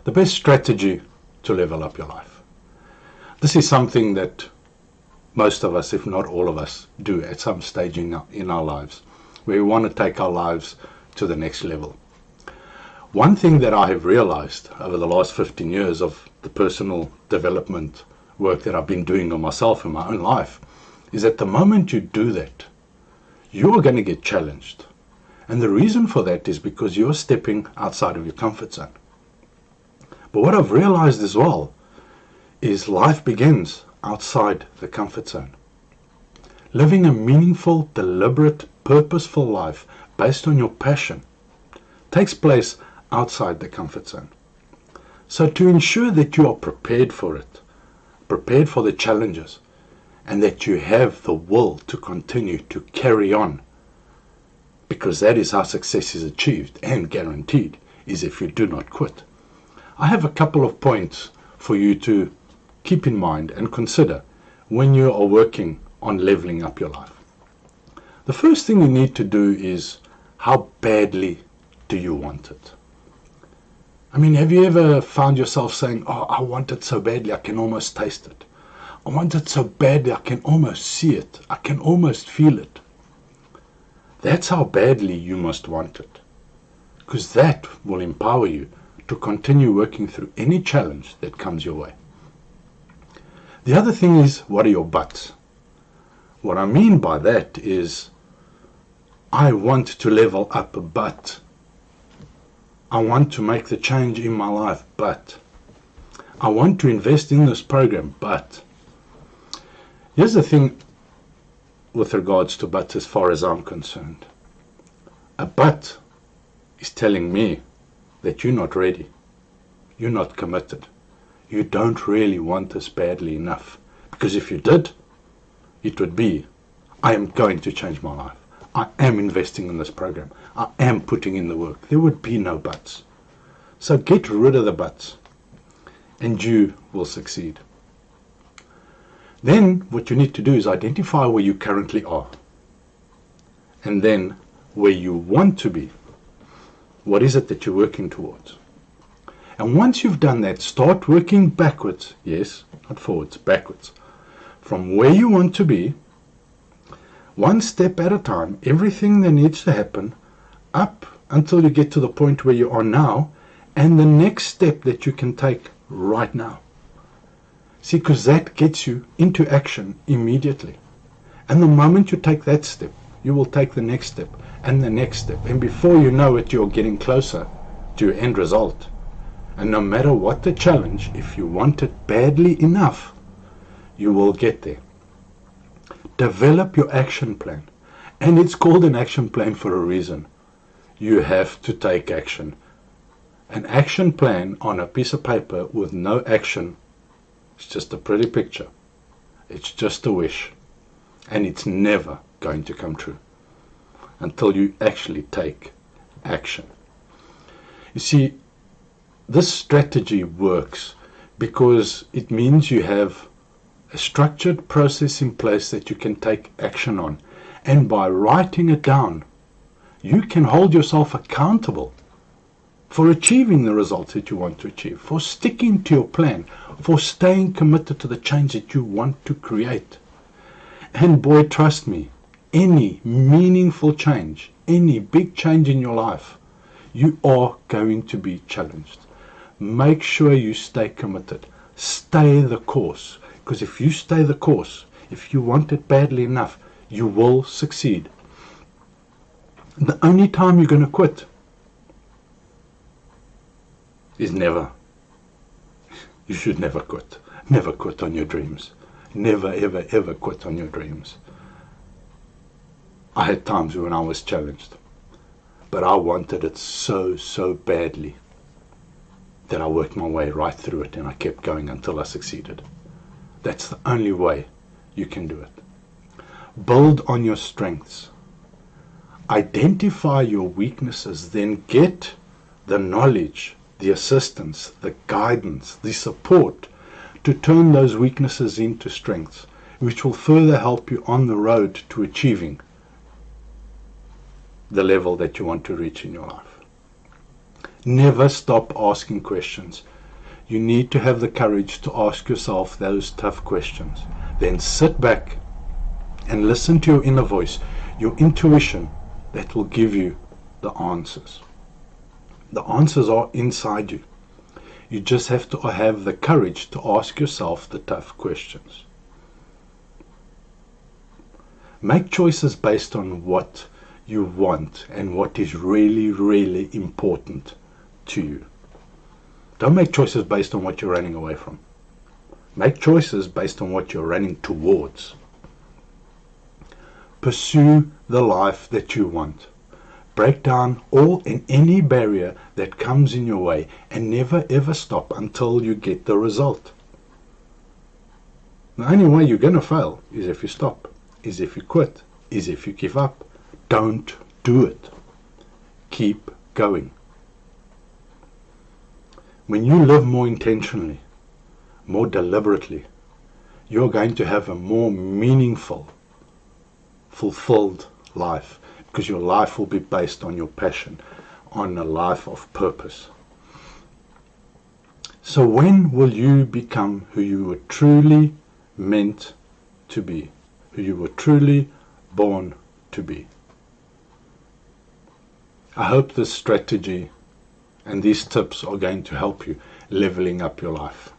The best strategy to level up your life. This is something that most of us, if not all of us, do at some stage in our lives, where we want to take our lives to the next level. One thing that I have realized over the last 15 years of the personal development work that I've been doing on myself in my own life is that the moment you do that, you are going to get challenged. And the reason for that is because you're stepping outside of your comfort zone. But what I've realized as well is life begins outside the comfort zone. Living a meaningful, deliberate, purposeful life based on your passion takes place outside the comfort zone. So to ensure that you are prepared for it, prepared for the challenges, and that you have the will to continue to carry on, because that is how success is achieved and guaranteed, is if you do not quit. I have a couple of points for you to keep in mind and consider when you are working on leveling up your life. The first thing you need to do is, how badly do you want it? I mean, have you ever found yourself saying, oh, I want it so badly I can almost taste it. I want it so badly I can almost see it. I can almost feel it. That's how badly you must want it, because that will empower you to continue working through any challenge that comes your way. The other thing is, what are your buts? What I mean by that is, I want to level up, but I want to make the change in my life, but I want to invest in this program, but. Here's the thing with regards to but as far as I'm concerned. A but is telling me that you're not ready. You're not committed. You don't really want this badly enough. Because if you did, it would be, I am going to change my life. I am investing in this program. I am putting in the work. There would be no buts. So get rid of the buts and you will succeed. Then what you need to do is identify where you currently are, and then where you want to be. What is it that you're working towards? And once you've done that, start working backwards. Yes, not forwards, backwards. From where you want to be, one step at a time, everything that needs to happen, up until you get to the point where you are now, and the next step that you can take right now. See, because that gets you into action immediately. And the moment you take that step, you will take the next step and the next step. And before you know it, you're getting closer to your end result. And no matter what the challenge, if you want it badly enough, you will get there. Develop your action plan. And it's called an action plan for a reason. You have to take action. An action plan on a piece of paper with no action, it's just a pretty picture. It's just a wish. And it's never going to come true until you actually take action. You see, this strategy works because it means you have a structured process in place that you can take action on. And by writing it down, you can hold yourself accountable for achieving the results that you want to achieve, for sticking to your plan, for staying committed to the change that you want to create. And boy, trust me, any meaningful change, any big change in your life, you are going to be challenged. Make sure you stay committed. Stay the course. Because if you stay the course, if you want it badly enough, you will succeed. The only time you're going to quit is never. You should never quit. Never quit on your dreams. Never, ever, ever quit on your dreams. I had times when I was challenged, but I wanted it so, so badly that I worked my way right through it and I kept going until I succeeded. That's the only way you can do it. Build on your strengths. Identify your weaknesses, then get the knowledge, the assistance, the guidance, the support to turn those weaknesses into strengths, which will further help you on the road to achieving the level that you want to reach in your life. Never stop asking questions. You need to have the courage to ask yourself those tough questions. Then sit back and listen to your inner voice, your intuition that will give you the answers. The answers are inside you. You just have to have the courage to ask yourself the tough questions. Make choices based on what you want and what is really, really important to you. Don't make choices based on what you're running away from. Make choices based on what you're running towards. Pursue the life that you want. Break down all and any barrier that comes in your way and never ever stop until you get the result. The only way you're going to fail is if you stop, is if you quit, is if you give up. Don't do it. Keep going. When you live more intentionally, more deliberately, you're going to have a more meaningful, fulfilled life, because your life will be based on your passion, on a life of purpose. So when will you become who you were truly meant to be, who you were truly born to be? I hope this strategy and these tips are going to help you leveling up your life.